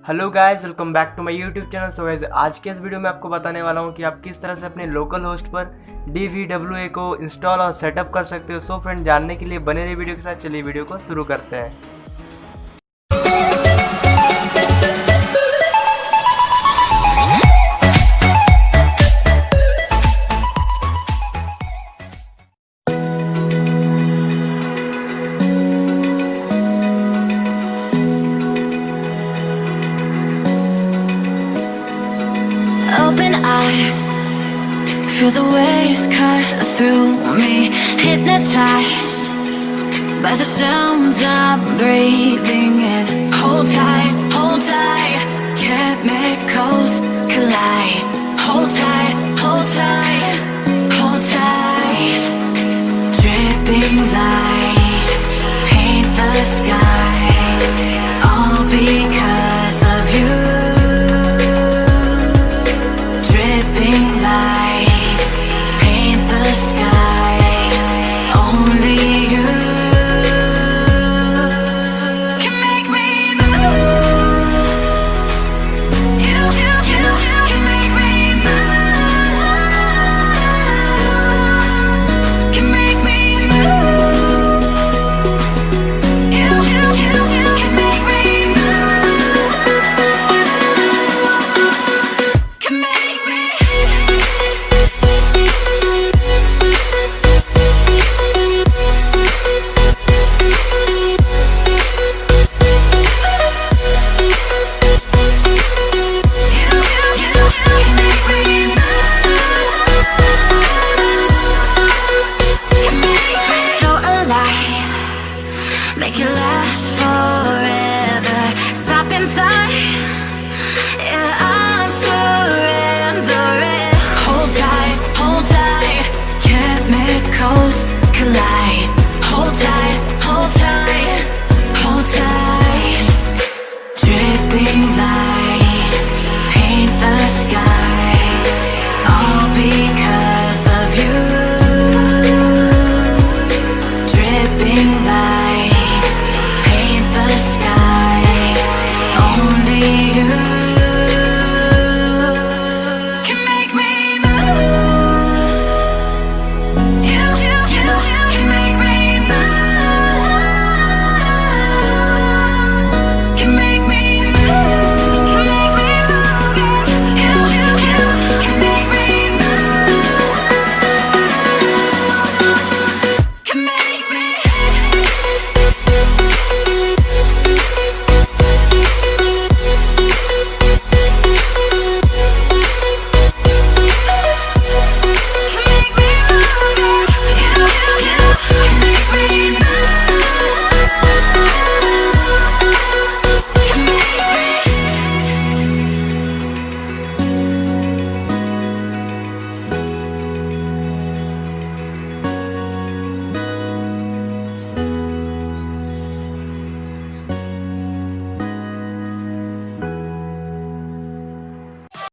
Hello guys, welcome back to my YouTube channel. So guys, आज के इस video में आपको बताने वाला हूं कि आप किस तरह से अपने लोकल होस्ट पर DVWA को इंस्टॉल और सेटअप कर सकते हो। सो फ्रेंड, जानने के लिए बने रहिए वीडियो के साथ। चलिए वीडियो को शुरू करते हैं। Open eye, feel the waves cut through me, hypnotized by the sounds I'm breathing in. Hold tight, chemicals collide. Hold tight, hold tight. Dripping lights paint the skies, all because of you. Lights paint the skies. Only you can make me move. You can make me move. Can make me move. You can make me move. Can make me. Make it last forever. Stop in time.